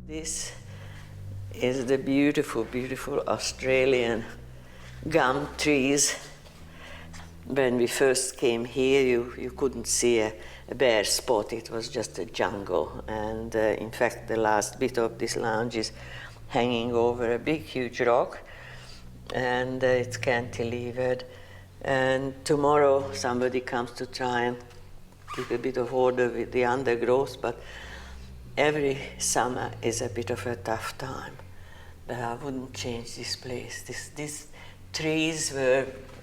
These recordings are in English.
This is the beautiful, beautiful Australian gum trees. When we first came here, you couldn't see a bare spot. It was just a jungle. And in fact, the last bit of this lounge is hanging over a big, huge rock, and it's cantilevered. And tomorrow, somebody comes to try and keep a bit of order with the undergrowth, but every summer is a bit of a tough time. But I wouldn't change this place. These trees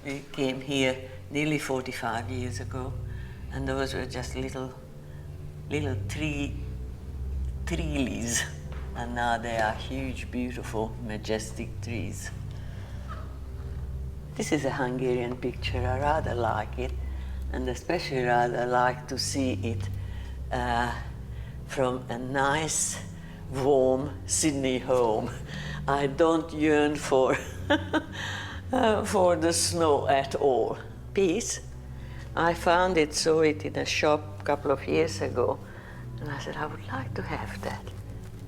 we came here nearly 45 years ago, and those were just little trees, and now they are huge, beautiful, majestic trees. This is a Hungarian picture. I rather like it, and especially rather like to see it from a nice, warm Sydney home. I don't yearn for the snow at all. Peace. I saw it in a shop a couple of years ago, and I said, I would like to have that.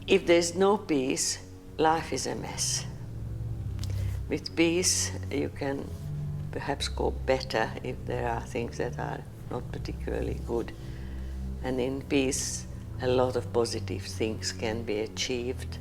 If there's no peace, life is a mess. With peace, you can perhaps go better if there are things that are not particularly good. And in peace, a lot of positive things can be achieved.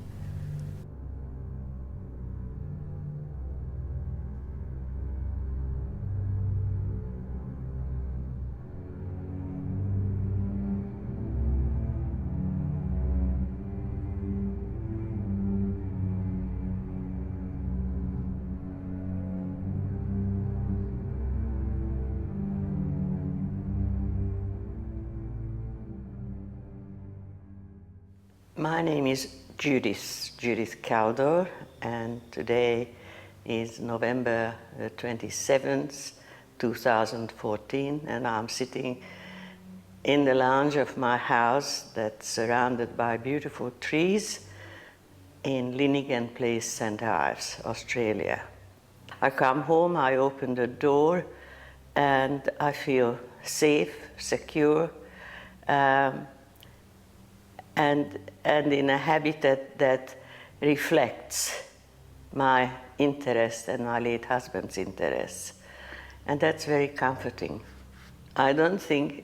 My name is Judith Caldor, and today is November 27th, 2014, and I'm sitting in the lounge of my house that's surrounded by beautiful trees in Linnigan Place, St. Ives, Australia. I come home, I open the door, and I feel safe, secure, and in a habitat that reflects my interest and my late husband's interests. And that's very comforting. I don't think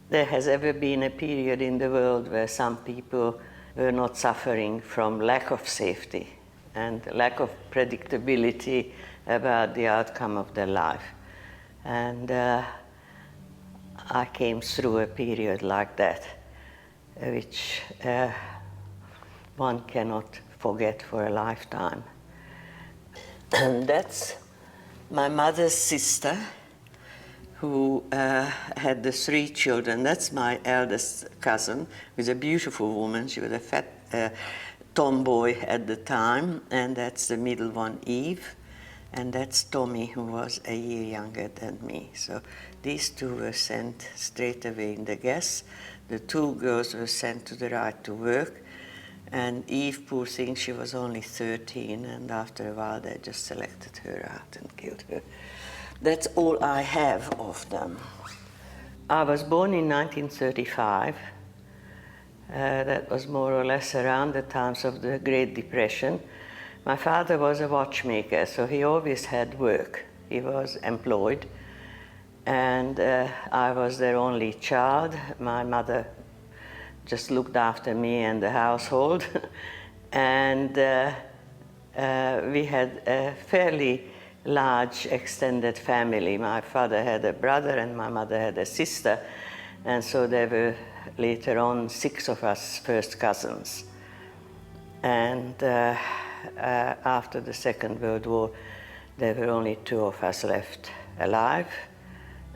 there has ever been a period in the world where some people were not suffering from lack of safety and lack of predictability about the outcome of their life. And I came through a period like that, which one cannot forget for a lifetime. And that's my mother's sister, who had the 3 children. That's my eldest cousin, who's a beautiful woman. She was a fat tomboy at the time, and that's the middle one, Eve, and that's Tommy, who was a year younger than me. So these 2 were sent straight away in the gas. The 2 girls were sent to the right to work, and Eve, poor thing, she was only 13, and after a while they just selected her out and killed her. That's all I have of them. I was born in 1935. That was more or less around the times of the Great Depression. My father was a watchmaker, so he always had work. He was employed. And I was their only child. My mother just looked after me and the household. And we had a fairly large extended family. My father had a brother and my mother had a sister. And so there were later on 6 of us first cousins. And after the Second World War, there were only 2 of us left alive.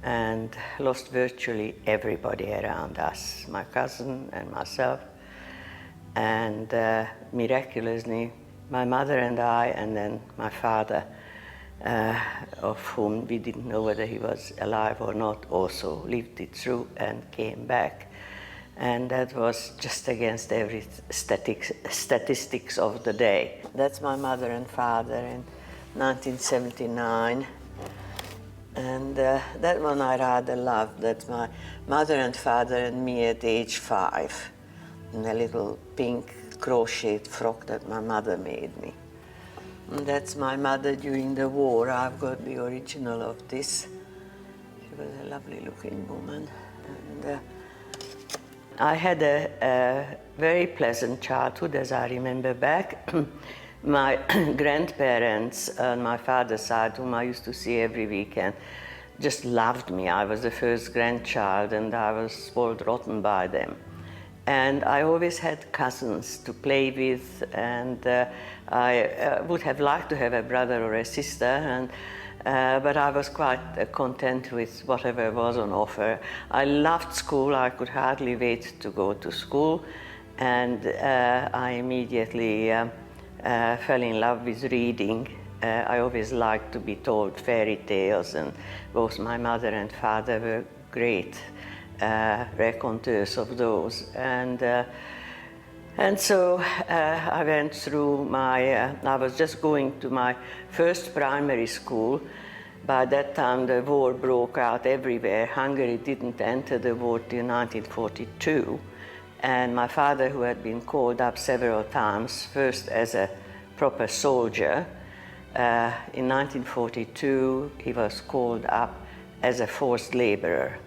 and lost virtually everybody around us, my cousin and myself. And miraculously, my mother and I, and then my father, of whom we didn't know whether he was alive or not, also lived it through and came back. And that was just against every statistics of the day. That's my mother and father in 1979. And that one I rather love. That's my mother and father and me at age 5 in a little pink crocheted frock that my mother made me. And that's my mother during the war. I've got the original of this. She was a lovely looking woman. And I had a very pleasant childhood, as I remember back. My grandparents on my father's side, whom I used to see every weekend, just loved me. I was the first grandchild and I was spoiled rotten by them. And I always had cousins to play with, and I would have liked to have a brother or a sister, but I was quite content with whatever was on offer. I loved school. I could hardly wait to go to school, and I immediately fell in love with reading. I always liked to be told fairy tales, and both my mother and father were great raconteurs of those. And so I went through I was just going to my first primary school. By that time the war broke out everywhere. Hungary didn't enter the war till 1942. And my father, who had been called up several times, first as a proper soldier, in 1942 he was called up as a forced laborer.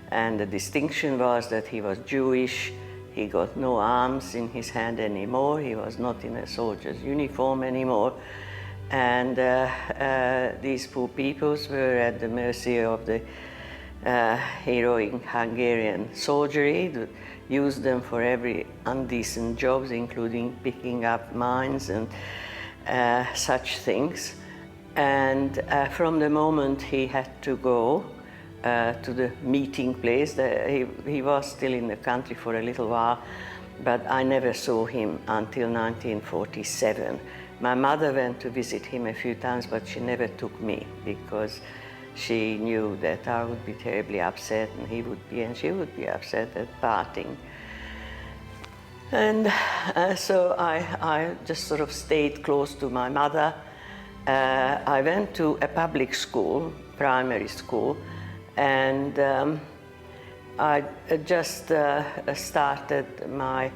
And the distinction was that he was Jewish, he got no arms in his hand anymore, he was not in a soldier's uniform anymore, and these poor peoples were at the mercy of the heroic Hungarian soldiery, that used them for every undecent jobs, including picking up mines and such things. And from the moment he had to go to the meeting place, he was still in the country for a little while, but I never saw him until 1947. My mother went to visit him a few times, but she never took me because she knew that I would be terribly upset, and he would be, and she would be upset at parting. And so I just sort of stayed close to my mother. I went to a public school, primary school, and I just started my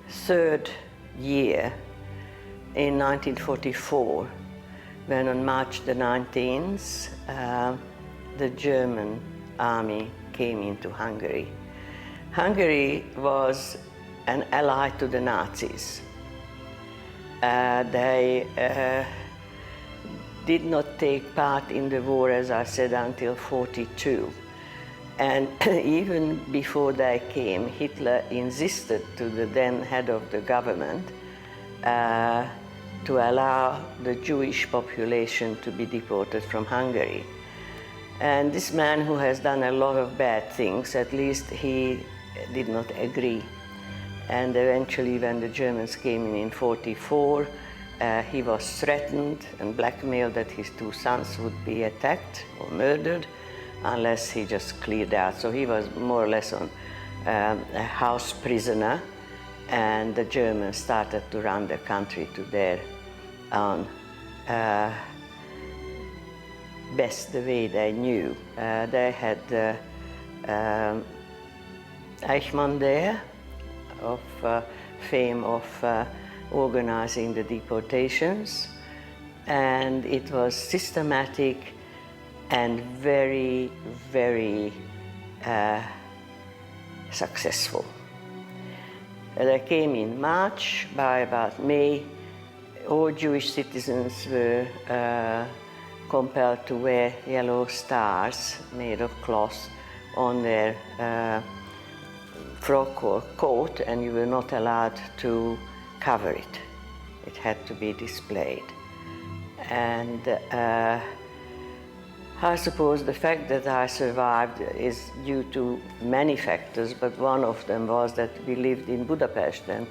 3rd year in 1944, when on March the 19th, the German army came into Hungary. Hungary was an ally to the Nazis. They did not take part in the war, as I said, until 1942. And even before they came, Hitler insisted to the then head of the government to allow the Jewish population to be deported from Hungary. And this man, who has done a lot of bad things, at least he did not agree. And eventually, when the Germans came in 1944, he was threatened and blackmailed that his 2 sons would be attacked or murdered unless he just cleared out. So he was more or less on a house prisoner, and the Germans started to run the country to their own best, the way they knew. They had Eichmann there, of fame of organizing the deportations, and it was systematic and very, very successful. They came in March. By about May, all Jewish citizens were compelled to wear yellow stars made of cloth on their frock or coat, and you were not allowed to cover it. It had to be displayed. And I suppose the fact that I survived is due to many factors, but one of them was that we lived in Budapest, and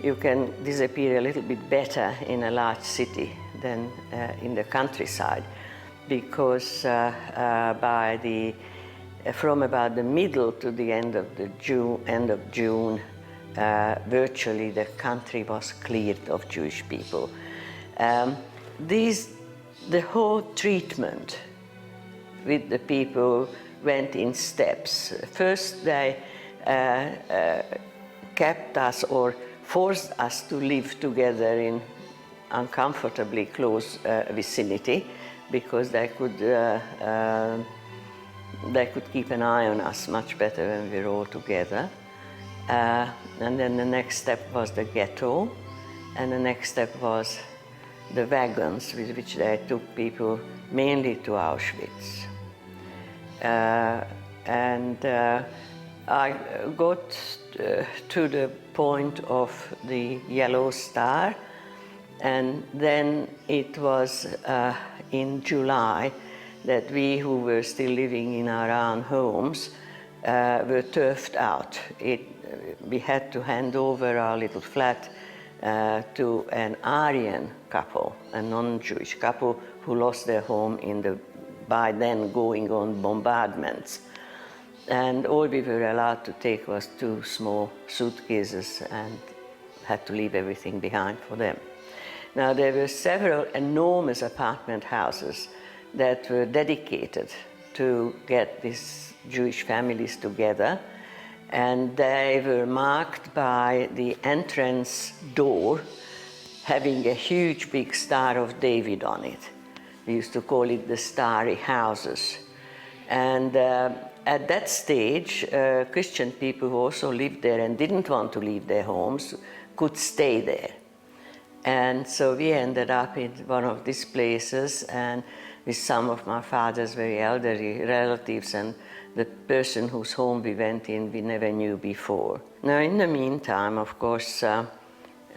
you can disappear a little bit better in a large city than in the countryside, because from about the middle to the end of June, virtually the country was cleared of Jewish people. The whole treatment with the people went in steps. First, they kept us or forced us to live together in uncomfortably close vicinity, because they could keep an eye on us much better when we were all together. And then the next step was the ghetto, and the next step was the wagons with which they took people mainly to Auschwitz. I got to the point of the yellow star, and then it was in July that we who were still living in our own homes were turfed out. We had to hand over our little flat to an Aryan couple, a non-Jewish couple who lost their home in the by then going on bombardments. And all we were allowed to take was 2 small suitcases, and had to leave everything behind for them. Now, there were several enormous apartment houses that were dedicated to get these Jewish families together, and they were marked by the entrance door having a huge big Star of David on it. We used to call it the Starry Houses. And at that stage, Christian people who also lived there and didn't want to leave their homes could stay there. And so we ended up in one of these places, and with some of my father's very elderly relatives, and the person whose home we went in we never knew before. Now, in the meantime, of course,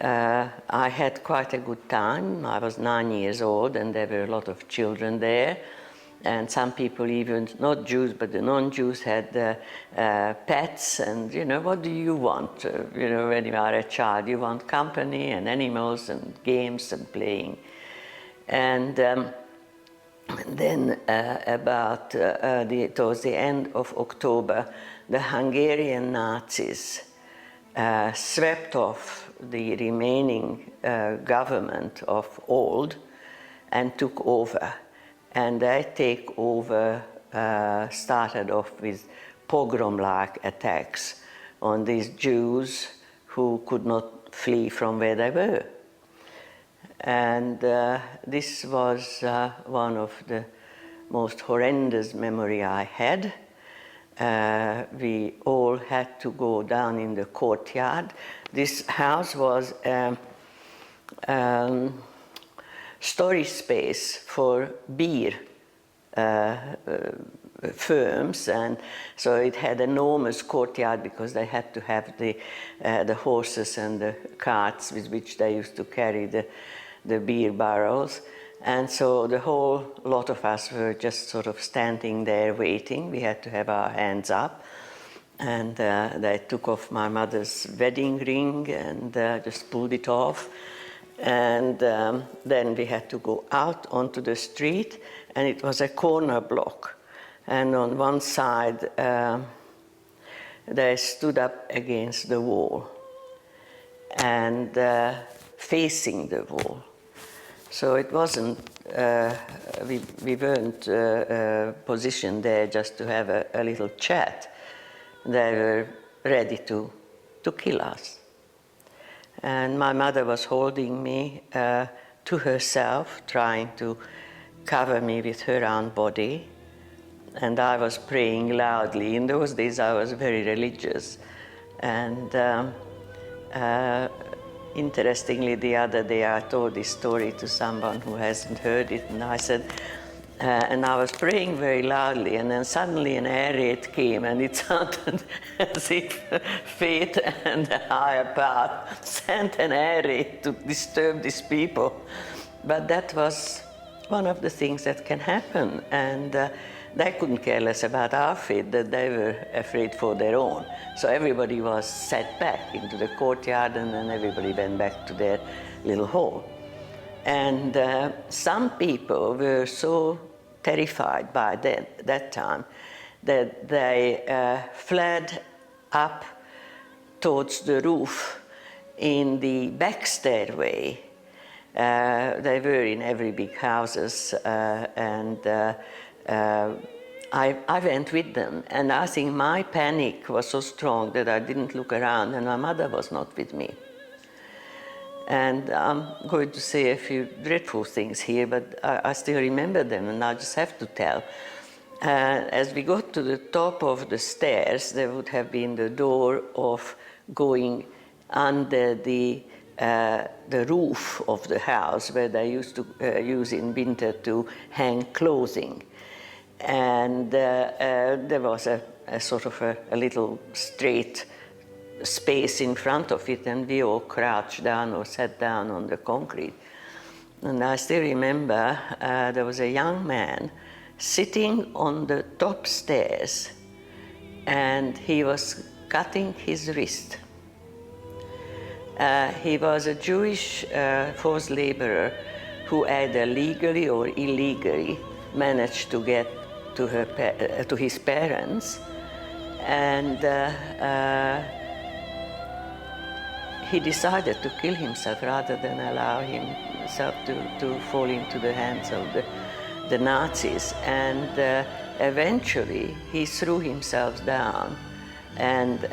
I had quite a good time. I was 9 years old, and there were a lot of children there. And some people, even not Jews, but the non-Jews, had pets. And, you know, what do you want? You know, when you are a child, you want company and animals and games and playing. And then towards the end of October, the Hungarian Nazis swept off the remaining government of old and took over. And that takeover started off with pogrom-like attacks on these Jews who could not flee from where they were. And this was one of the most horrendous memory I had. We all had to go down in the courtyard. This house was storage space for beer firms, and so it had enormous courtyard because they had to have the horses and the carts with which they used to carry the beer barrels. And so the whole lot of us were just sort of standing there waiting. We had to have our hands up, and they took off my mother's wedding ring and just pulled it off. And then we had to go out onto the street, and it was a corner block. And on one side, they stood up against the wall and facing the wall. So it wasn't, we weren't positioned there just to have a little chat. They were ready to kill us. And my mother was holding me to herself, trying to cover me with her own body. And I was praying loudly. In those days, I was very religious. And interestingly, the other day, I told this story to someone who hasn't heard it. And I said, and I was praying very loudly, and then suddenly an air raid came, and it sounded as if fate and the higher path sent an air raid to disturb these people. But that was one of the things that can happen. And they couldn't care less about our fate, that they were afraid for their own. So everybody was set back into the courtyard, and then everybody went back to their little hall. And some people were so terrified by that time that they fled up towards the roof in the back stairway. They were in every big houses, and I went with them. And I think my panic was so strong that I didn't look around, and my mother was not with me. And I'm going to say a few dreadful things here, but I still remember them, and I just have to tell. As we got to the top of the stairs, there would have been the door of going under the roof of the house, where they used to use in winter to hang clothing. And there was a sort of a little straight space in front of it, and we all crouched down or sat down on the concrete. And I still remember there was a young man sitting on the top stairs, and he was cutting his wrist. He was a Jewish forced laborer who either legally or illegally managed to get to his parents, and he decided to kill himself rather than allow himself to fall into the hands of the Nazis. And eventually he threw himself down, and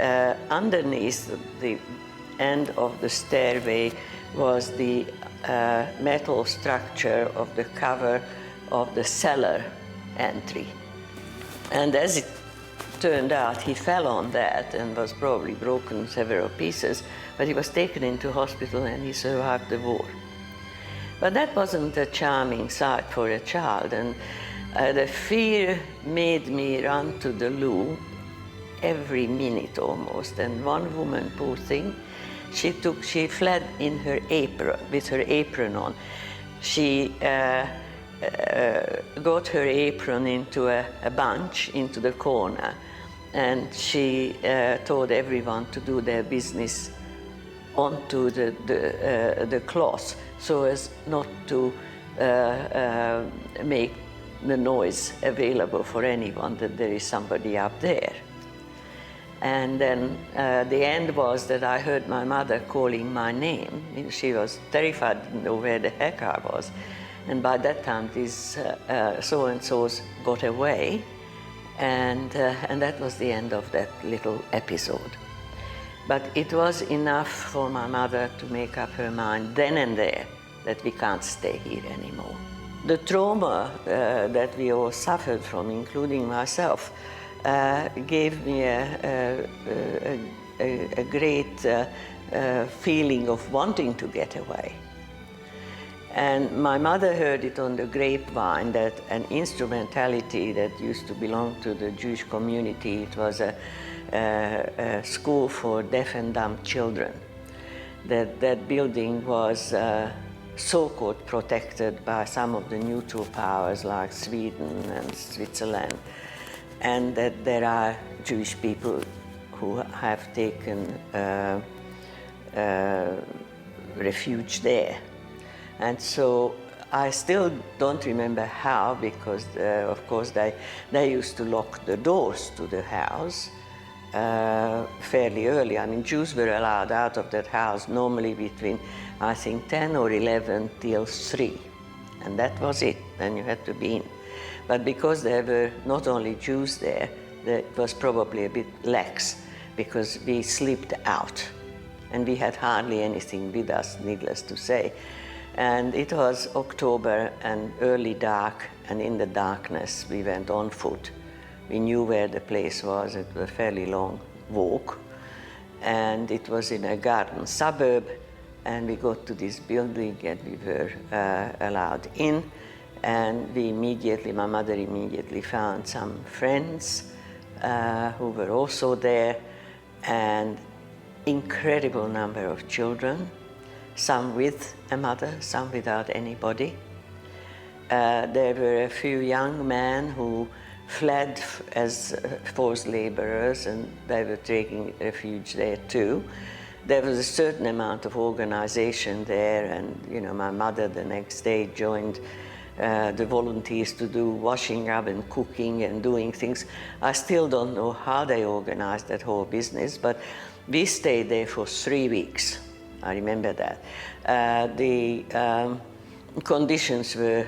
underneath the end of the stairway was the metal structure of the cover of the cellar entry. And as it turned out, he fell on that and was probably broken several pieces, but he was taken into hospital and he survived the war. But that wasn't a charming sight for a child, and the fear made me run to the loo every minute almost. And one woman, poor thing, she fled in her apron, with her apron on. She got her apron into a bunch into the corner, and she told everyone to do their business onto the cloth, so as not to make the noise available for anyone that there is somebody up there. And then the end was that I heard my mother calling my name. She was terrified, didn't know where the heck I was. And by that time, these so-and-sos got away, and that was the end of that little episode. But it was enough for my mother to make up her mind then and there that we can't stay here anymore. The trauma that we all suffered from, including myself, gave me a great feeling of wanting to get away. And my mother heard it on the grapevine that an instrumentality that used to belong to the Jewish community, it was a school for deaf and dumb children. That building was so-called protected by some of the neutral powers like Sweden and Switzerland, and that there are Jewish people who have taken refuge there. And so I still don't remember how, because of course they used to lock the doors to the house fairly early. I mean, Jews were allowed out of that house normally between, I think, 10 or 11 till 3. And that was it, then you had to be in. But because there were not only Jews there, it was probably a bit lax, because we slipped out. And we had hardly anything with us, needless to say. And it was October and early dark, and in the darkness we went on foot. We knew where the place was. It was a fairly long walk, and it was in a garden suburb, and we got to this building and we were allowed in, and my mother immediately found some friends who were also there, and incredible number of children, some with a mother, some without anybody. there were a few young men who fled as forced laborers, and they were taking refuge there too. There was a certain amount of organization there, and my mother the next day joined the volunteers to do washing up and cooking and doing things. I still don't know how they organized that whole business, but we stayed there for 3 weeks. I remember that. The conditions were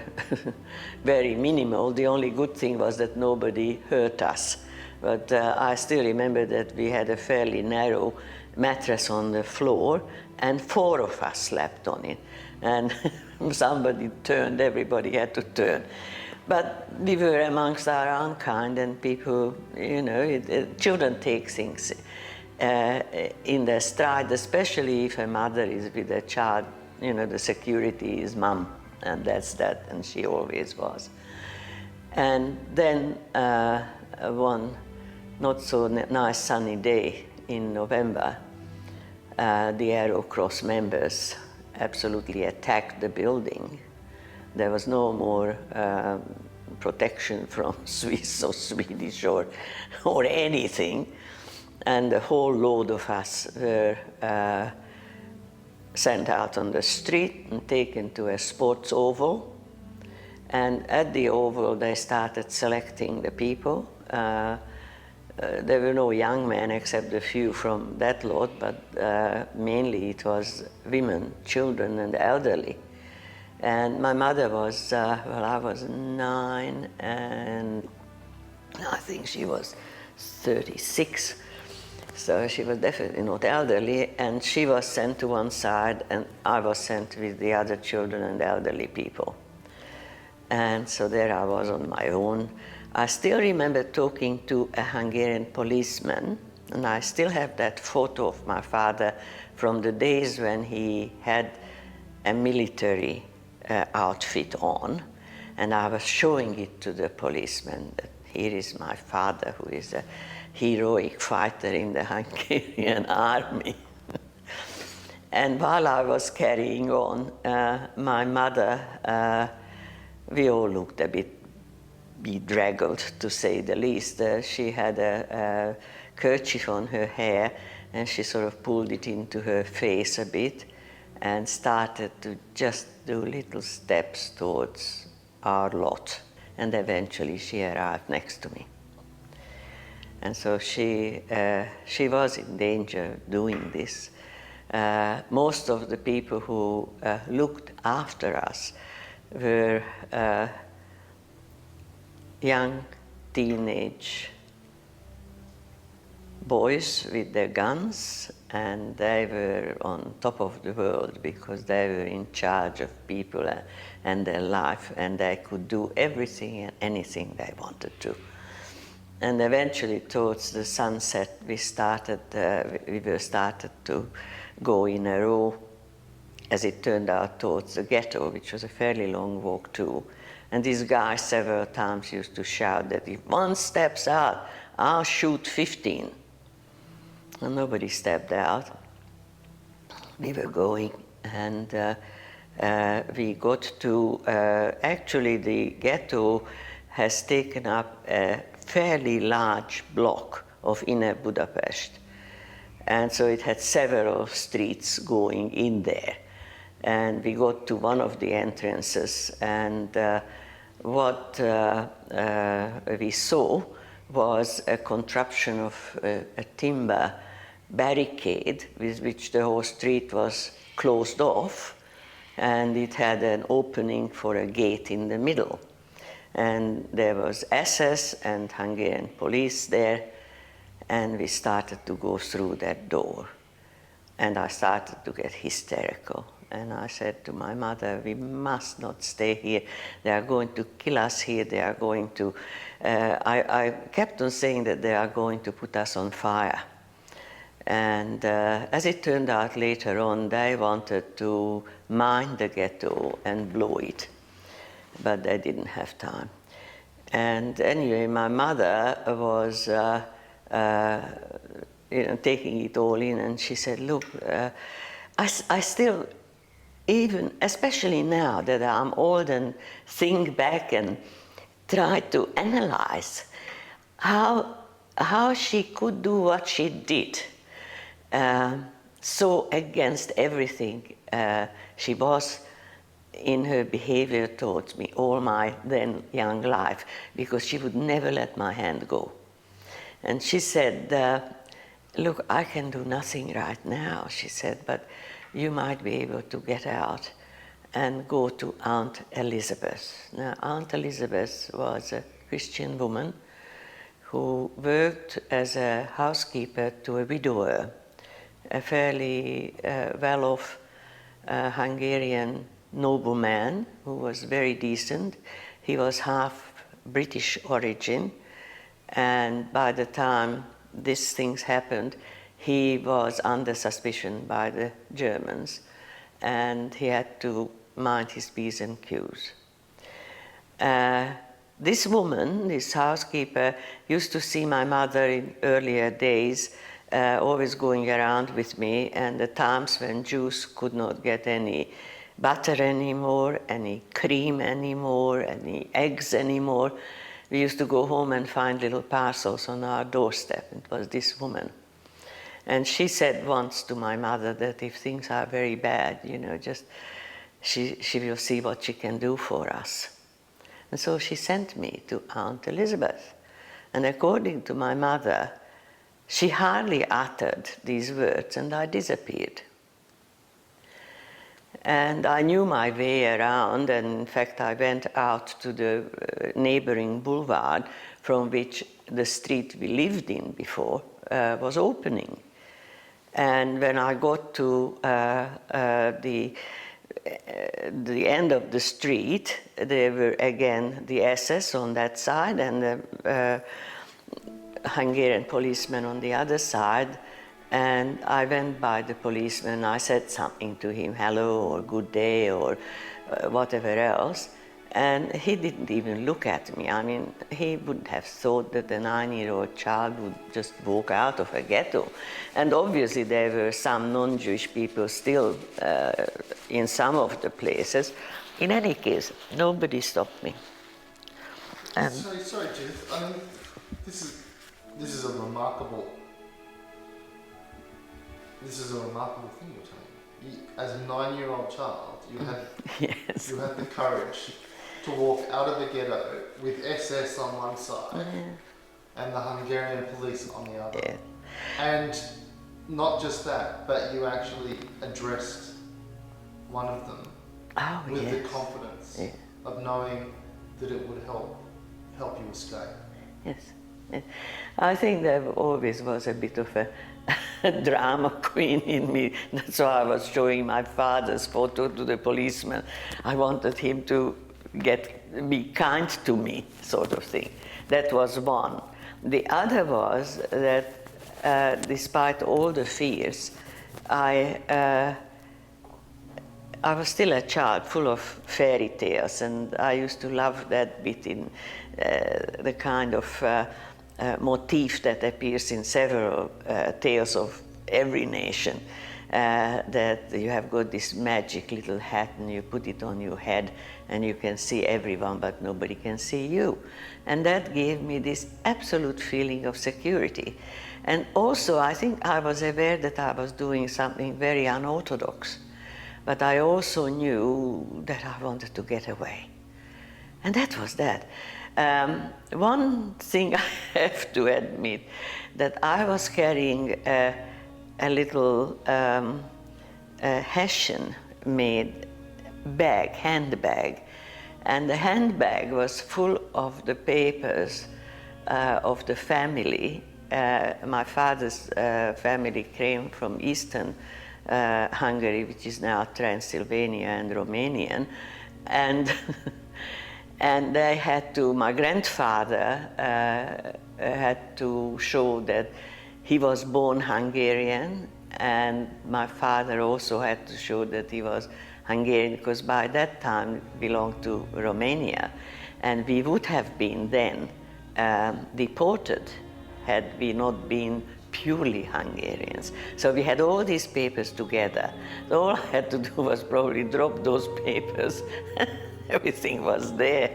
very minimal. The only good thing was that nobody hurt us. But I still remember that we had a fairly narrow mattress on the floor, and 4 of us slept on it. And somebody turned, everybody had to turn. But we were amongst our own kind, and people, children take things in their stride, especially if a mother is with a child. The security is mom, and that's that, and she always was. And then one not so nice sunny day in November, the Arrow Cross members absolutely attacked the building. There was no more protection from Swiss or Swedish or anything, and the whole load of us were sent out on the street and taken to a sports oval. And at the oval, they started selecting the people. There were no young men except a few from that lot, but mainly it was women, children, and elderly. And my mother was, I was 9, and I think she was 36. So she was definitely not elderly, and she was sent to one side, and I was sent with the other children and elderly people. And so there I was on my own. I still remember talking to a Hungarian policeman, and I still have that photo of my father from the days when he had a military outfit on, and I was showing it to the policeman that here is my father, who is a heroic fighter in the Hungarian army. And while I was carrying on, my mother, we all looked a bit bedraggled, to say the least. She had a kerchief on her hair, and she sort of pulled it into her face a bit and started to just do little steps towards our lot. And eventually she arrived next to me. And so she was in danger of doing this. Most of the people who looked after us were young teenage boys with their guns, and they were on top of the world because they were in charge of people and their life, and they could do everything and anything they wanted to. And eventually, towards the sunset, we were started to go in a row, as it turned out, towards the ghetto, which was a fairly long walk too. And these guys several times used to shout that if one steps out, I'll shoot 15. And nobody stepped out. We were going, and we got to, actually the ghetto has taken up a fairly large block of inner Budapest. And so it had several streets going in there. And we got to one of the entrances, and what we saw was a contraption of a timber barricade with which the whole street was closed off, and it had an opening for a gate in the middle. And there was SS and Hungarian police there, and we started to go through that door. And I started to get hysterical. And I said to my mother, we must not stay here. They are going to kill us here. They are going to, I kept on saying that they are going to put us on fire. And as it turned out later on, they wanted to mine the ghetto and blow it, but they didn't have time. And anyway, my mother was taking it all in, and she said, look, I still, even, especially now that I'm old and think back and try to analyze how she could do what she did. So against everything she was in her behavior towards me all my then young life, because she would never let my hand go. And she said, look, I can do nothing right now, she said, but you might be able to get out and go to Aunt Elizabeth. Now, Aunt Elizabeth was a Christian woman who worked as a housekeeper to a widower, a fairly well-off Hungarian nobleman who was very decent. He was half British origin, and by the time these things happened, he was under suspicion by the Germans, and he had to mind his P's and Q's. This woman, this housekeeper, used to see my mother in earlier days, always going around with me, and the times when Jews could not get any butter anymore, any cream anymore, any eggs anymore. We used to go home and find little parcels on our doorstep. It was this woman. And she said once to my mother that if things are very bad, you know, just she will see what she can do for us. And so she sent me to Aunt Elizabeth. And according to my mother, she hardly uttered these words, and I disappeared. And I knew my way around, and in fact I went out to the neighboring boulevard from which the street we lived in before was opening. And when I got to the end of the street, there were again the SS on that side and the Hungarian policeman on the other side. And I went by the policeman, I said something to him, hello or good day or whatever else, and he didn't even look at me. I mean, he would have thought that a 9-year-old child would just walk out of a ghetto. And obviously there were some non-Jewish people still in some of the places. In any case, nobody stopped me. Sorry, Judith, I mean, this is a remarkable thing you're telling me. As a 9-year-old child, you had Yes. you had the courage to walk out of the ghetto with SS on one side and the Hungarian police on the other. Yeah. And not just that, but you actually addressed one of them with the confidence of knowing that it would help you escape. Yes. Yes. I think there always was a bit of a drama queen in me. That's why I was showing my father's photo to the policeman. I wanted him to be kind to me, sort of thing. That was one. The other was that despite all the fears, I was still a child full of fairy tales, and I used to love that bit in the kind of motif that appears in several tales of every nation, that you have got this magic little hat and you put it on your head and you can see everyone but nobody can see you. And that gave me this absolute feeling of security. And also I think I was aware that I was doing something very unorthodox, but I also knew that I wanted to get away. And that was that. One thing I have to admit, that I was carrying a little Hessian-made handbag, and the handbag was full of the papers of the family. My father's family came from eastern Hungary, which is now Transylvania and Romanian, and and they had to, my grandfather had to show that he was born Hungarian, and my father also had to show that he was Hungarian, because by that time it belonged to Romania, and we would have been then deported had we not been purely Hungarians. So we had all these papers together. So all I had to do was probably drop those papers. Everything was there.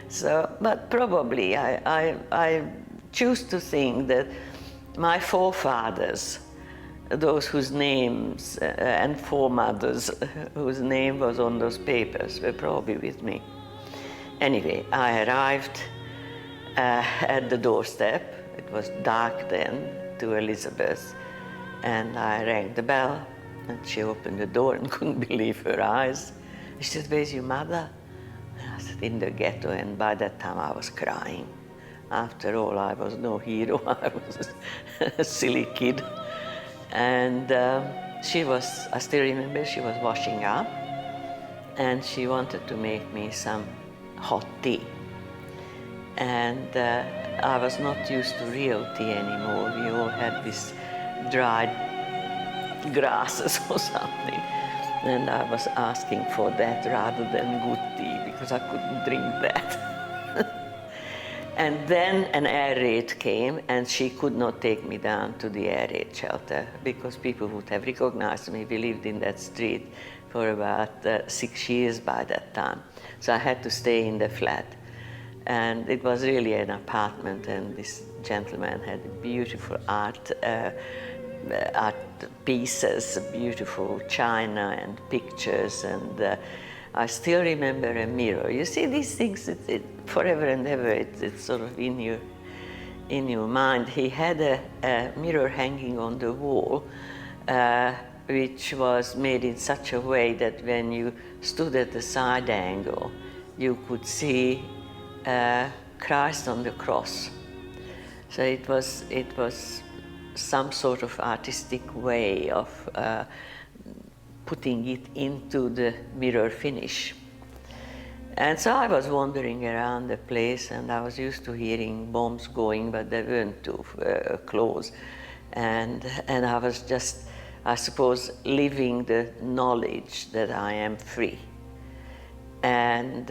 So, but probably I choose to think that my forefathers, those whose names and foremothers whose name was on those papers, were probably with me. Anyway, I arrived at the doorstep. It was dark then, to Elizabeth, and I rang the bell, and she opened the door and couldn't believe her eyes. She said, "Where's your mother?" And I said, "In the ghetto," and by that time I was crying. After all, I was no hero, I was a silly kid. And I still remember, she was washing up, and she wanted to make me some hot tea. And I was not used to real tea anymore. We all had this dried grasses or something. And I was asking for that rather than good tea, because I couldn't drink that. And then an air raid came, and she could not take me down to the air raid shelter, because people would have recognized me. We lived in that street for about 6 years by that time. So I had to stay in the flat. And it was really an apartment, and this gentleman had beautiful art pieces, beautiful china and pictures, and I still remember a mirror. You see, these things, forever and ever, it's sort of in your mind. He had a mirror hanging on the wall, which was made in such a way that when you stood at the side angle, you could see Christ on the cross. So it was some sort of artistic way of putting it into the mirror finish. And so I was wandering around the place, and I was used to hearing bombs going, but they weren't too close. And I was just, I suppose, living the knowledge that I am free. And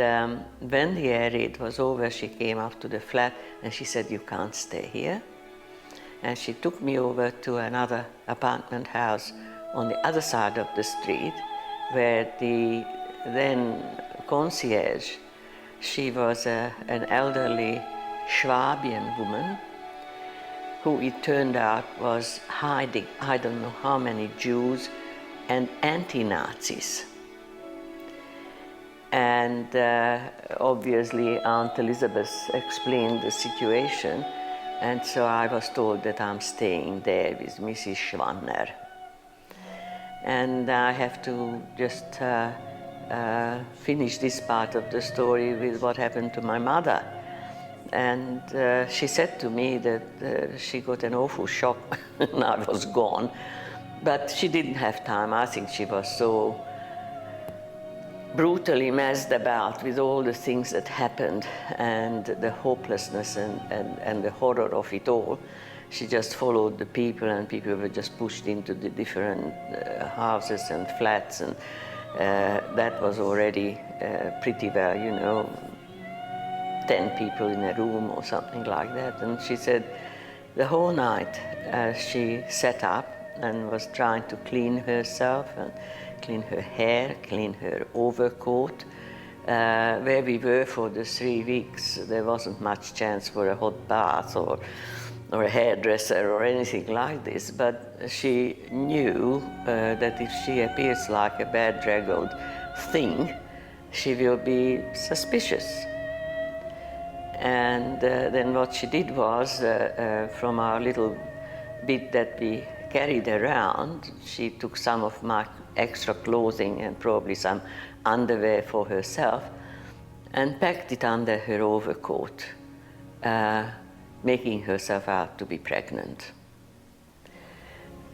when the air raid was over, she came up to the flat and she said, "You can't stay here." And she took me over to another apartment house on the other side of the street, where the then concierge, she was an elderly Swabian woman who it turned out was hiding I don't know how many Jews and anti-Nazis. And obviously Aunt Elizabeth explained the situation, and so I was told that I'm staying there with Mrs. Schwanner. And I have to just finish this part of the story with what happened to my mother. And she said to me that she got an awful shock and I was gone. But she didn't have time. I think she was so brutally messed about with all the things that happened and the hopelessness and the horror of it all. She just followed the people, and people were just pushed into the different houses and flats, and that was already pretty well, 10 people in a room or something like that. And she said the whole night she sat up and was trying to clean herself and clean her hair, clean her overcoat. Where we were for the 3 weeks, there wasn't much chance for a hot bath or a hairdresser or anything like this, but she knew that if she appears like a bedraggled thing, she will be suspicious. And then what she did was, from our little bit that we carried around, she took some of my extra clothing and probably some underwear for herself and packed it under her overcoat, making herself out to be pregnant.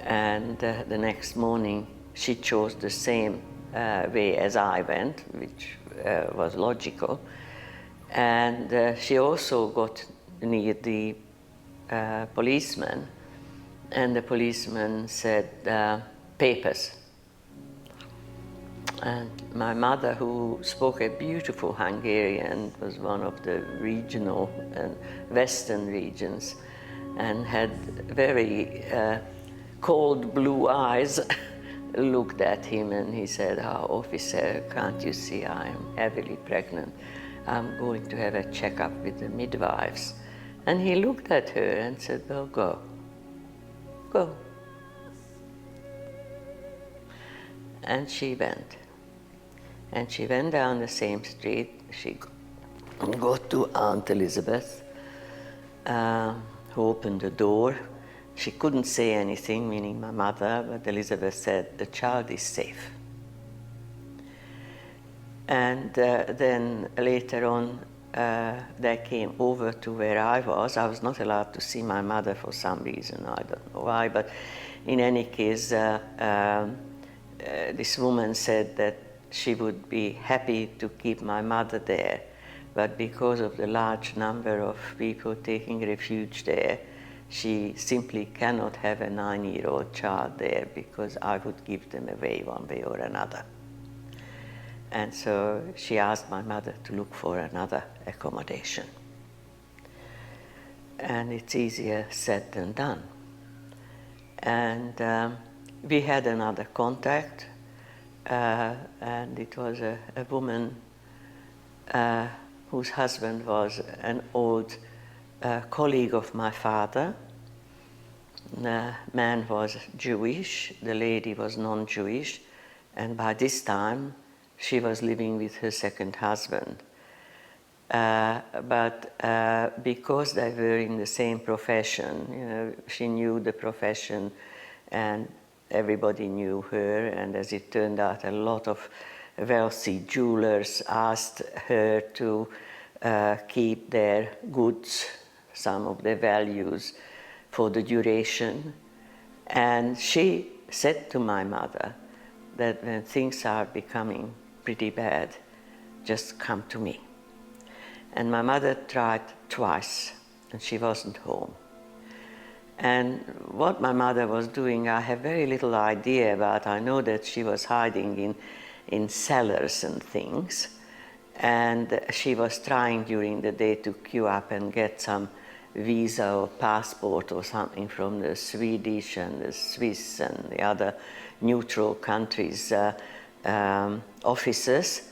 And the next morning she chose the same way as I went, which was logical. And she also got near the policeman, and the policeman said, "Papers." And my mother, who spoke a beautiful Hungarian, was one of the regional and western regions, and had very cold blue eyes, looked at him, and he said, "Oh, officer, can't you see I am heavily pregnant? I'm going to have a checkup with the midwives." And he looked at her and said, "Well, go. Go." And she went. And she went down the same street. She got to Aunt Elizabeth, who opened the door. She couldn't say anything, meaning my mother, but Elizabeth said, "The child is safe." And then later on, they came over to where I was. I was not allowed to see my mother for some reason, I don't know why, but in any case, this woman said that she would be happy to keep my mother there, but because of the large number of people taking refuge there, she simply cannot have a 9-year-old child there because I would give them away one way or another. And so she asked my mother to look for another accommodation. And it's easier said than done. And we had another contact, and it was a woman whose husband was an old colleague of my father. The man was Jewish, the lady was non-Jewish, and by this time she was living with her second husband. But because they were in the same profession, she knew the profession and everybody knew her, and as it turned out, a lot of wealthy jewelers asked her to keep their goods, some of their values, for the duration. And she said to my mother that when things are becoming pretty bad, just come to me. And my mother tried twice, and she wasn't home. And what my mother was doing, I have very little idea about. I know that she was hiding in cellars and things, and she was trying during the day to queue up and get some visa or passport or something from the Swedish and the Swiss and the other neutral countries' offices.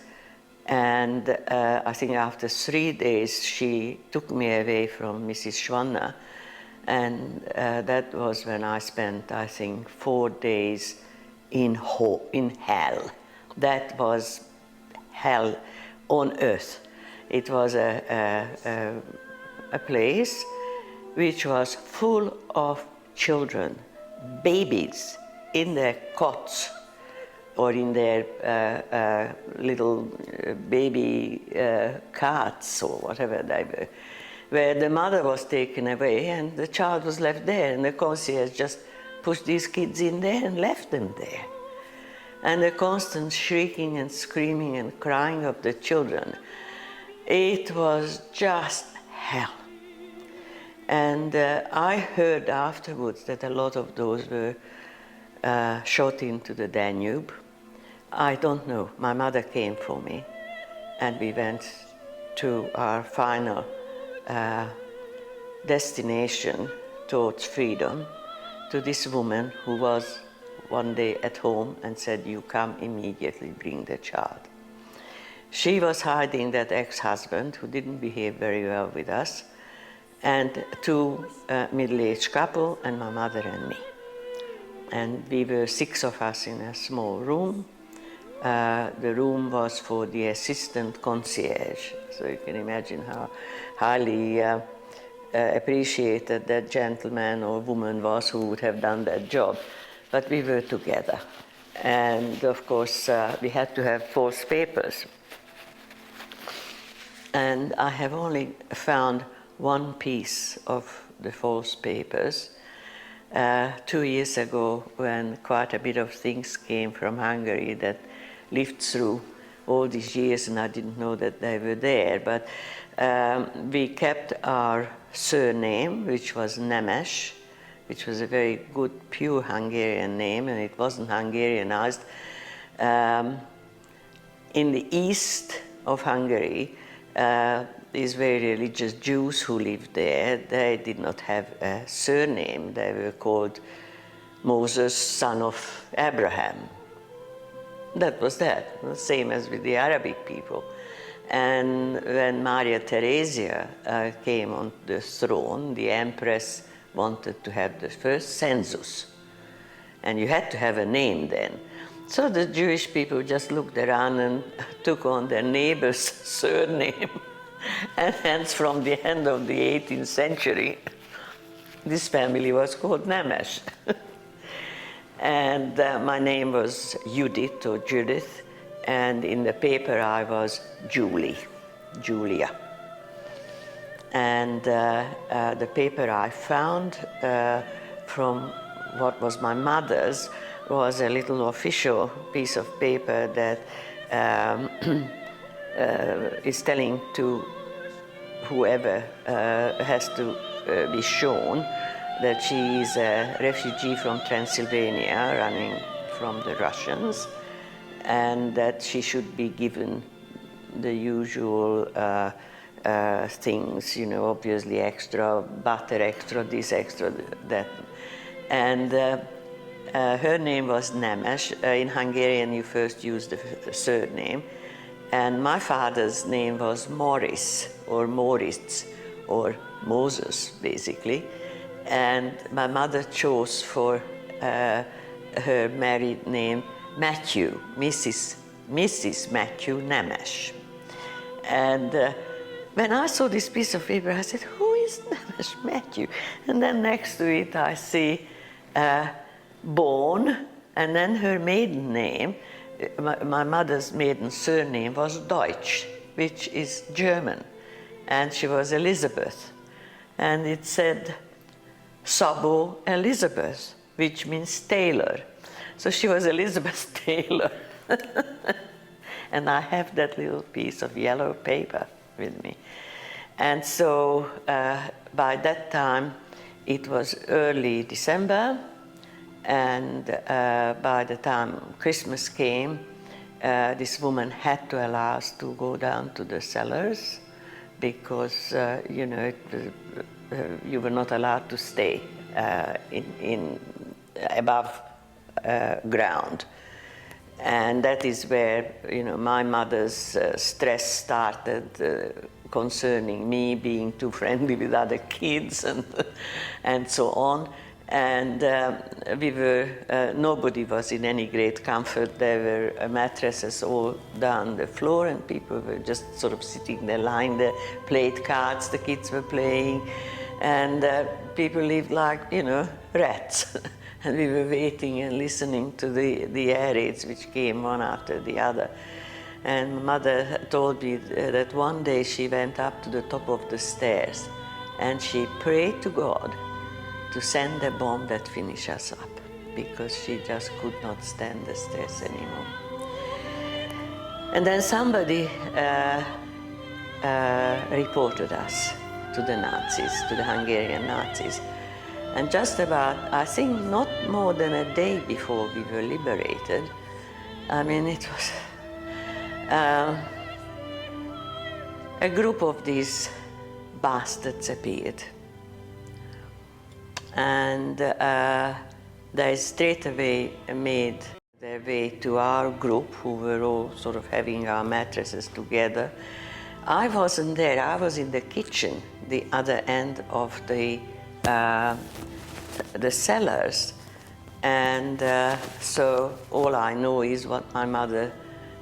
And I think after 3 days she took me away from Mrs. Schwanner, and that was when I spent, I think, 4 days in hell. That was hell on earth. It was a place which was full of children, babies in their cots or in their little baby carts or whatever they were, where the mother was taken away and the child was left there, and the concierge just pushed these kids in there and left them there. And the constant shrieking and screaming and crying of the children, it was just hell. And I heard afterwards that a lot of those were shot into the Danube. I don't know. My mother came for me, and we went to our final destination towards freedom, to this woman who was one day at home and said, "You come immediately, bring the child." She was hiding that ex-husband who didn't behave very well with us, and two middle-aged couple, and my mother and me. And we were 6 of us in a small room. The room was for the assistant concierge, so you can imagine how highly appreciated that gentleman or woman was who would have done that job. But we were together, and of course we had to have false papers. And I have only found one piece of the false papers 2 years ago, when quite a bit of things came from Hungary that lived through all these years, and I didn't know that they were there. But we kept our surname, which was Nemes, which was a very good, pure Hungarian name, and it wasn't Hungarianized. In the east of Hungary, these very religious Jews who lived there, they did not have a surname. They were called Moses, son of Abraham. That was that, the same as with the Arabic people. And when Maria Theresia came on the throne, the empress wanted to have the first census. And you had to have a name then. So the Jewish people just looked around and took on their neighbor's surname. And hence, from the end of the 18th century, this family was called Nemes. And my name was Judith or Judith, and in the paper I was Julia. And the paper I found from what was my mother's was a little official piece of paper that is telling to whoever has to be shown that she is a refugee from Transylvania running from the Russians, and that she should be given the usual things, you know, obviously extra butter, extra this, extra that. And her name was Nemes. In Hungarian you first use the surname. And my father's name was Morris, or Moritz, or Moses, basically. And my mother chose for her married name Matthew, Mrs. Matthew Nemes. And when I saw this piece of paper, I said, who is Nemes Matthew? And then next to it I see born, and then her maiden name. My mother's maiden surname was Deutsch, which is German, and she was Elizabeth. And it said Sabo Elizabeth, which means tailor. So she was Elizabeth Taylor. And I have that little piece of yellow paper with me. And so by that time, it was early December, and by the time Christmas came, this woman had to allow us to go down to the cellars because, you know, you were not allowed to stay in above ground. And that is where, you know, my mother's stress started concerning me being too friendly with other kids and so on. And we were, nobody was in any great comfort. There were mattresses all down the floor, and people were just sort of sitting there, lying there, played cards, the kids were playing, and people lived like, you know, rats. And we were waiting and listening to the air raids which came one after the other. And mother told me that one day she went up to the top of the stairs and she prayed to God to send a bomb that finished us up, because she just could not stand the stairs anymore. And then somebody reported us to the Nazis, to the Hungarian Nazis. And just about, I think not more than a day before we were liberated, I mean, it was a group of these bastards appeared. And they straight away made their way to our group, who were all sort of having our mattresses together. I wasn't there, I was in the kitchen, the other end of the cellars. And so all I know is what my mother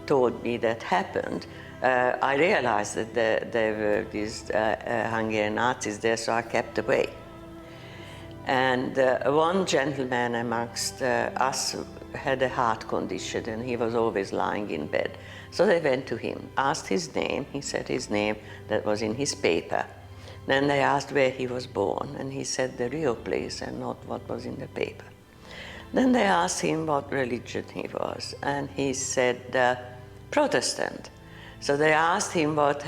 told me that happened. I realized that there were these Hungarian Nazis there, so I kept away. And one gentleman amongst us had a heart condition, and he was always lying in bed. So they went to him, asked his name, he said his name that was in his paper. Then they asked where he was born, and he said the real place and not what was in the paper. Then they asked him what religion he was, and he said Protestant. So they asked him what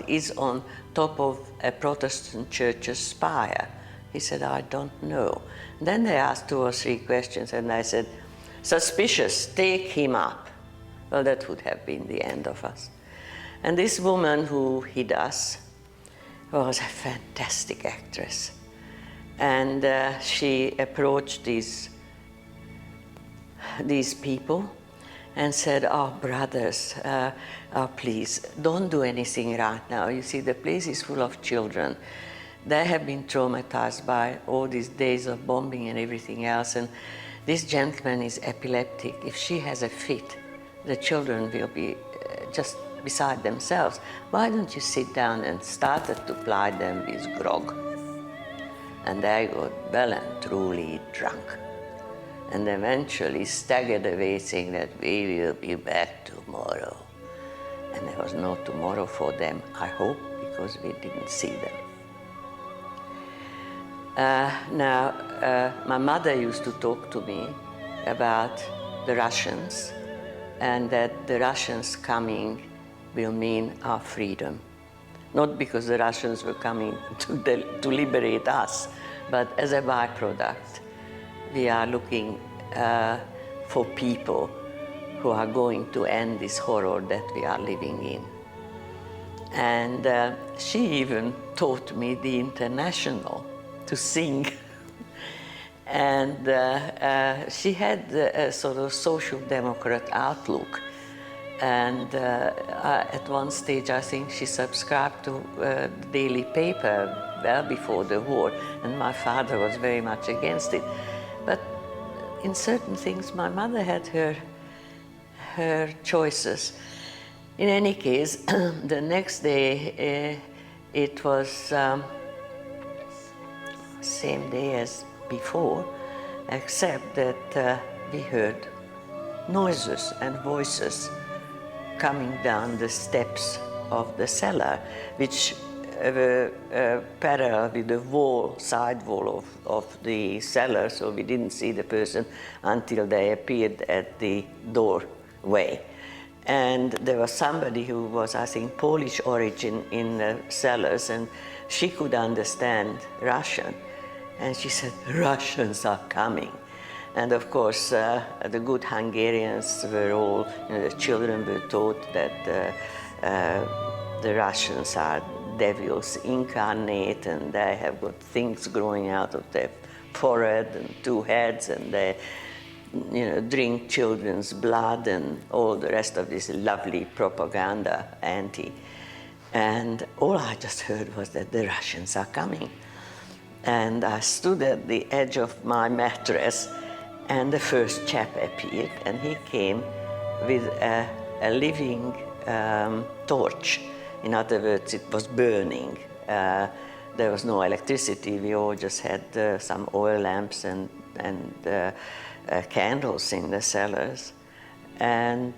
is on top of a Protestant church's spire. He said, I don't know. Then they asked 2 or 3 questions, and I said, suspicious, take him up. Well, that would have been the end of us. And this woman who hid us was a fantastic actress. And she approached these people and said, "Oh, brothers, please, don't do anything right now. You see, the place is full of children. They have been traumatized by all these days of bombing and everything else, and this gentleman is epileptic. If she has a fit, the children will be just beside themselves. Why don't you sit down?" And started to ply them with grog. And they got well and truly drunk. And eventually staggered away saying that we will be back tomorrow. And there was no tomorrow for them, I hope, because we didn't see them. My mother used to talk to me about the Russians, and that the Russians coming will mean our freedom. Not because the Russians were coming to liberate us, but as a byproduct. We are looking for people who are going to end this horror that we are living in. And she even taught me the International to sing. And she had a sort of social democrat outlook. And at one stage, I think she subscribed to the daily paper well before the war, and my father was very much against it. But in certain things, my mother had her choices. In any case, the next day, it was same day as before, except that we heard noises and voices coming down the steps of the cellar, which were parallel with the wall, side wall of the cellar, so we didn't see the person until they appeared at the doorway. And there was somebody who was, I think, Polish origin in the cellars, and she could understand Russian. And she said, "Russians are coming." And of course, the good Hungarians were all, the children were taught that the Russians are devils incarnate, and they have got things growing out of their forehead and two heads, and they drink children's blood and all the rest of this lovely propaganda, And all I just heard was that the Russians are coming. And I stood at the edge of my mattress, and the first chap appeared, and he came with a living torch. In other words, it was burning. There was no electricity. We all just had some oil lamps and candles in the cellars. And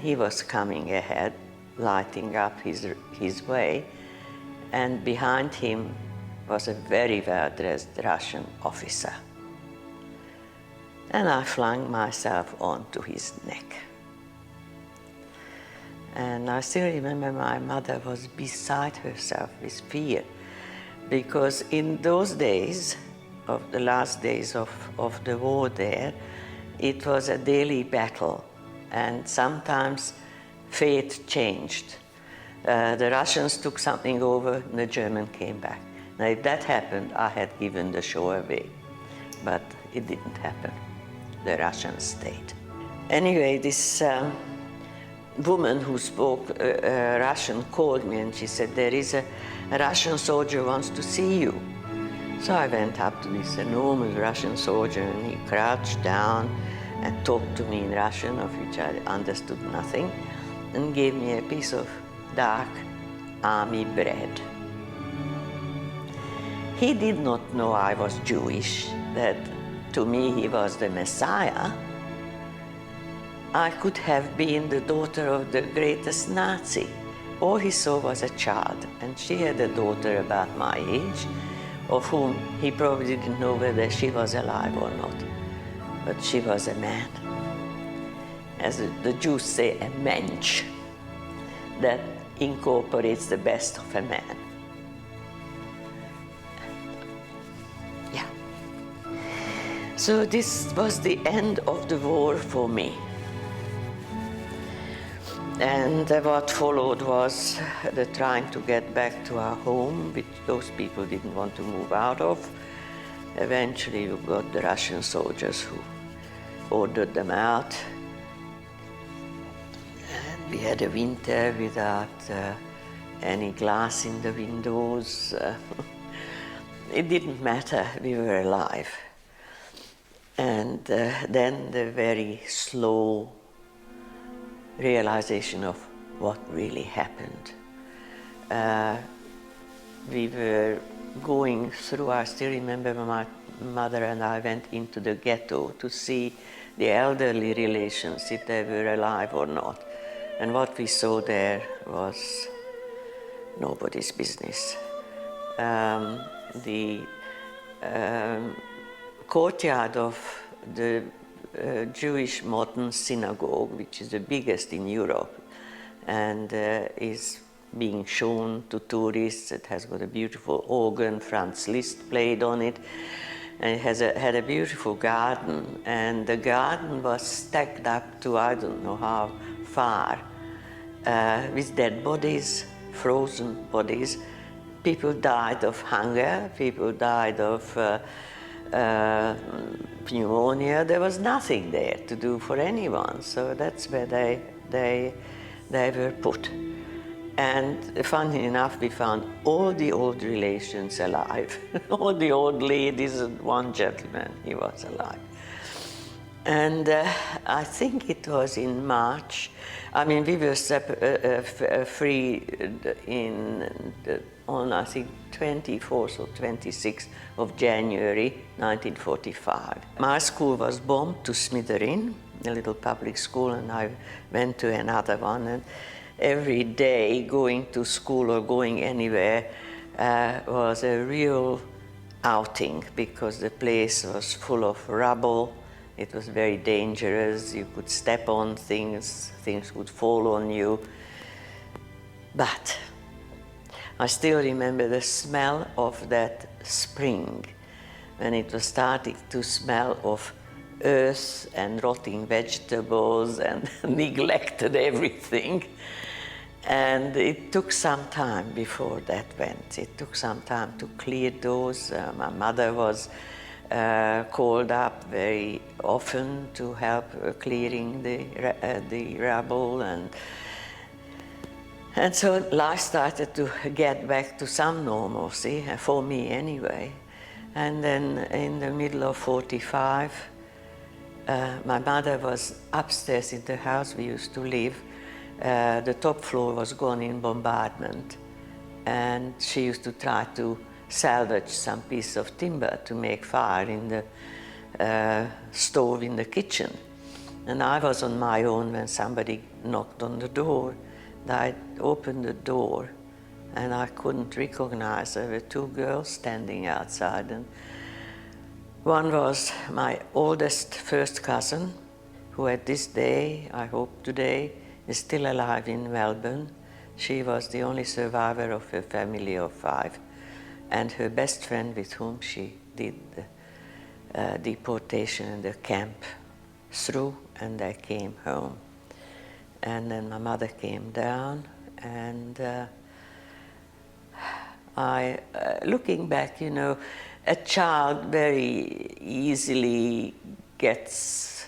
he was coming ahead, lighting up his way. And behind him was a very well-dressed Russian officer. And I flung myself onto his neck. And I still remember my mother was beside herself with fear, because in those days, of the last days of the war there, it was a daily battle, and sometimes fate changed. The Russians took something over, and the German came back. Now, if that happened, I had given the show away, but it didn't happen. The Russians stayed. Anyway, this woman who spoke Russian called me, and she said, "There is a Russian soldier wants to see you." So I went up to this enormous Russian soldier, and he crouched down and talked to me in Russian, of which I understood nothing, and gave me a piece of dark army bread. He did not know I was Jewish, that to me he was the Messiah. I could have been the daughter of the greatest Nazi. All he saw was a child, and she had a daughter about my age, of whom he probably didn't know whether she was alive or not. But she was a man. As the Jews say, a mensch, that incorporates the best of a man. Yeah. So this was the end of the war for me. And what followed was the trying to get back to our home, which those people didn't want to move out of. Eventually we got the Russian soldiers who ordered them out. And we had a winter without any glass in the windows. It didn't matter, we were alive. And then the very slow realization of what really happened. We were going through, I still remember my mother and I went into the ghetto to see the elderly relations, if they were alive or not. And what we saw there was nobody's business. The courtyard of the Jewish modern synagogue, which is the biggest in Europe and is being shown to tourists. It has got a beautiful organ, Franz Liszt played on it, and it had a beautiful garden, and the garden was stacked up to I don't know how far with dead bodies, frozen bodies. People died of hunger, people died of pneumonia. There was nothing there to do for anyone, so that's where they were put. And funny enough, we found all the old relations alive, all the old ladies and one gentleman, he was alive. And I think it was in March. I mean, we were free on, I think, 24th or 26th of January 1945. My school was bombed to smithereen, a little public school, and I went to another one. And every day going to school or going anywhere was a real outing, because the place was full of rubble. It was very dangerous. You could step on things, things would fall on you. But I still remember the smell of that spring, when it was starting to smell of earth and rotting vegetables and neglected everything. And it took some time before that went. It took some time to clear those. My mother was called up very often to help clearing the rubble, and so life started to get back to some normalcy, for me anyway. And then in the middle of 45, my mother was upstairs in the house we used to live. The top floor was gone in bombardment, and she used to try to salvage some piece of timber to make fire in the stove in the kitchen. And I was on my own when somebody knocked on the door. I opened the door and I couldn't recognize. There were two girls standing outside, and one was my oldest first cousin, who at this day, I hope today, is still alive in Melbourne. She was the only survivor of a family of 5, and her best friend with whom she did the deportation in the camp through, and they came home. And then my mother came down, and looking back, you know, a child very easily gets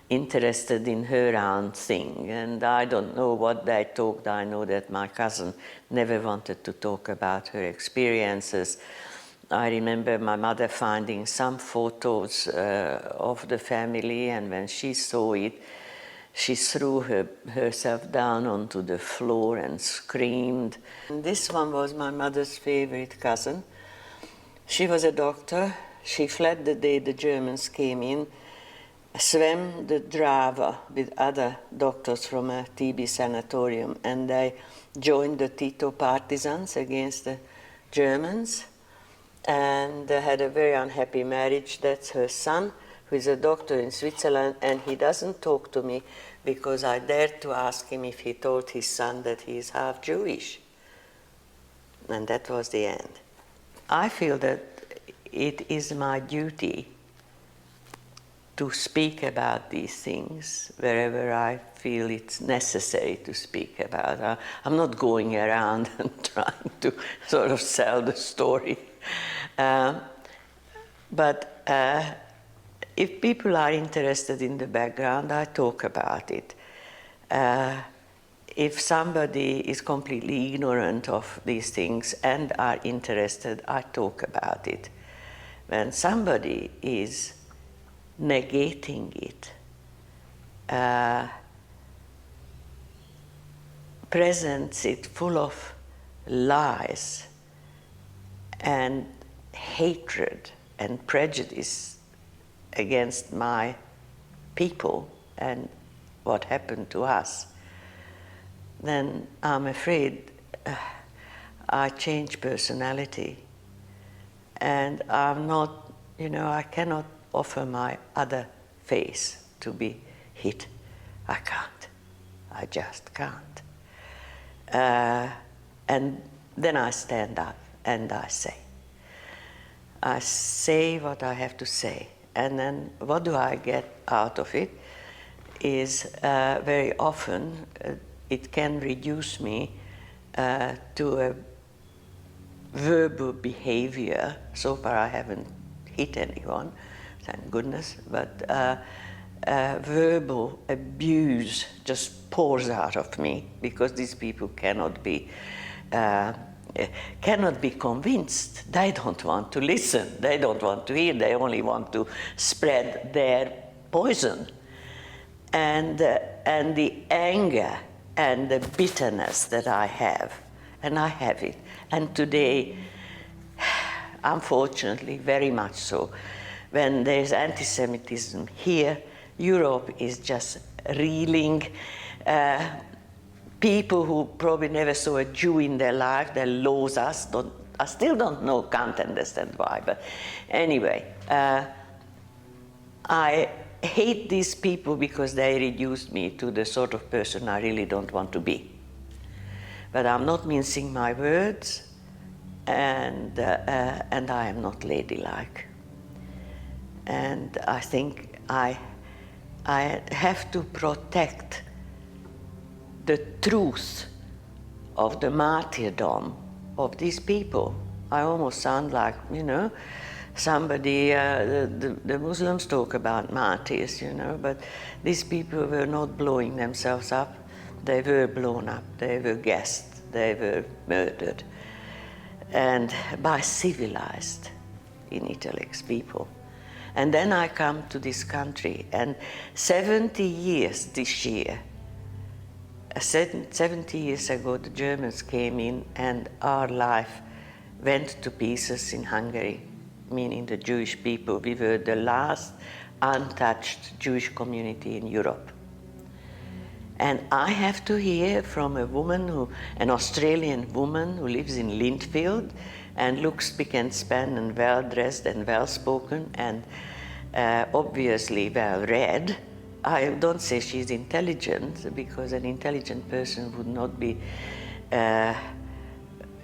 interested in her own thing, and I don't know what they talked. I know that my cousin never wanted to talk about her experiences. I remember my mother finding some photos of the family, and when she saw it, she threw herself down onto the floor and screamed. And this one was my mother's favorite cousin. She was a doctor. She fled the day the Germans came in, swam the Drava with other doctors from a TB sanatorium, and they joined the Tito partisans against the Germans, and they had a very unhappy marriage. That's her son, who is a doctor in Switzerland, and he doesn't talk to me because I dared to ask him if he told his son that he is half Jewish. And that was the end. I feel that it is my duty to speak about these things wherever I feel it's necessary to speak about. I'm not going around and trying to sort of sell the story. But if people are interested in the background, I talk about it. If somebody is completely ignorant of these things and are interested, I talk about it. When somebody is negating it, presents it full of lies and hatred and prejudice against my people and what happened to us, then I'm afraid I change personality. And I'm not, I cannot offer my other face to be hit. I can't. I just can't. And then I stand up and I say. I say what I have to say. And then what do I get out of it is very often it can reduce me to a verbal behavior. So far I haven't hit anyone, thank goodness, but verbal abuse just pours out of me because these people cannot be convinced. They don't want to listen, they don't want to hear, they only want to spread their poison. And the anger and the bitterness that I have, and I have it. And today, unfortunately, very much so, when there's anti-Semitism here, Europe is just reeling. People who probably never saw a Jew in their life, they loathe us. I still don't know, can't understand why, but anyway, I hate these people because they reduced me to the sort of person I really don't want to be. But I'm not mincing my words, and I am not ladylike. And I think I have to protect the truth of the martyrdom of these people. I almost sound like, somebody, the Muslims talk about martyrs, but these people were not blowing themselves up. They were blown up, they were gassed, they were murdered, and by civilized, in italics, people. And then I come to this country, and 70 years this year, 70 years ago, the Germans came in and our life went to pieces in Hungary, meaning the Jewish people. We were the last untouched Jewish community in Europe. And I have to hear from a woman, an Australian woman who lives in Lindfield and looks spick and span and well-dressed and well-spoken and obviously well-read. I don't say she's intelligent, because an intelligent person would not be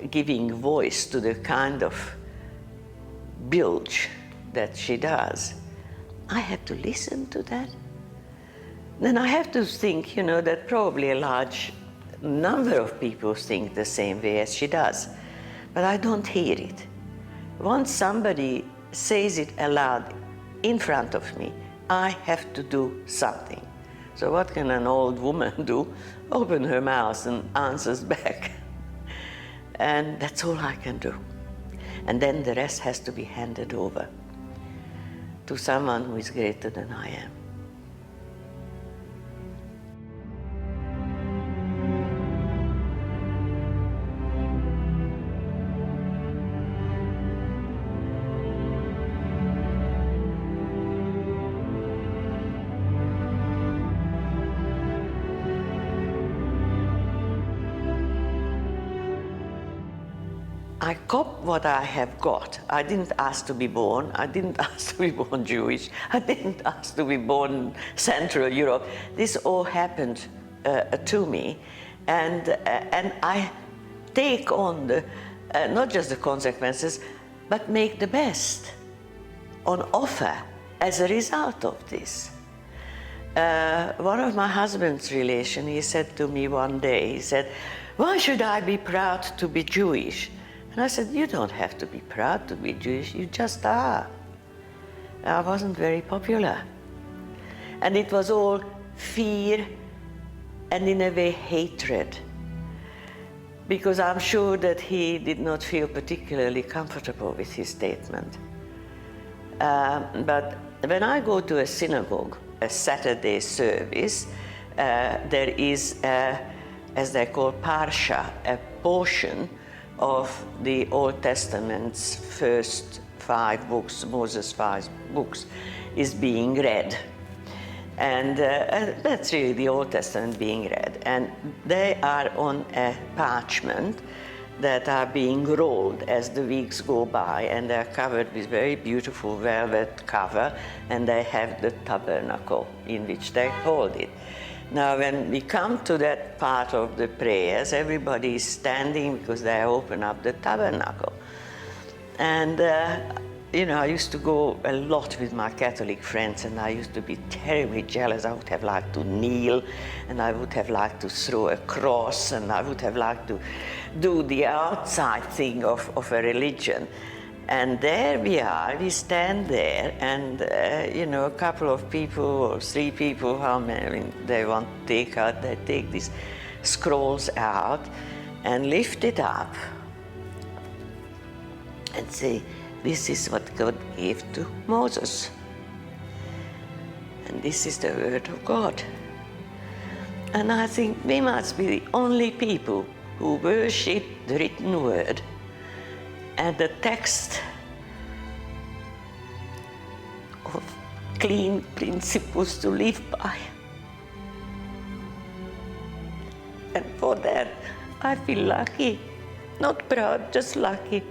giving voice to the kind of bilge that she does. I have to listen to that. Then I have to think, that probably a large number of people think the same way as she does, but I don't hear it. Once somebody says it aloud in front of me, I have to do something. So what can an old woman do? Open her mouth and answers back. And that's all I can do. And then the rest has to be handed over to someone who is greater than I am. I cop what I have got. I didn't ask to be born. I didn't ask to be born Jewish. I didn't ask to be born in Central Europe. This all happened to me, and I take on the not just the consequences, but make the best on offer. as a result of this, one of my husband's relations, he said to me one day, he said, "Why should I be proud to be Jewish?" And I said, "You don't have to be proud to be Jewish, you just are." I wasn't very popular. And it was all fear and in a way hatred. Because I'm sure that he did not feel particularly comfortable with his statement. But when I go to a synagogue, a Saturday service, there is, as they call Parsha, a portion of the Old Testament's first 5 books, Moses' 5 books, is being read. And that's really the Old Testament being read. And they are on a parchment that are being rolled as the weeks go by, and they're covered with very beautiful velvet cover, and they have the tabernacle in which they hold it. Now, when we come to that part of the prayers, everybody is standing because they open up the tabernacle. And you know, I used to go a lot with my Catholic friends, and I used to be terribly jealous. I would have liked to kneel, and I would have liked to throw a cross, and I would have liked to do the outside thing of a religion. And there we are, we stand there, and you know, a couple of people, or 3 people, how many they want to take out, they take these scrolls out and lift it up and say, "This is what God gave to Moses. And this is the word of God." And I think we must be the only people who worship the written word and the text of clean principles to live by. And for that, I feel lucky, not proud, just lucky.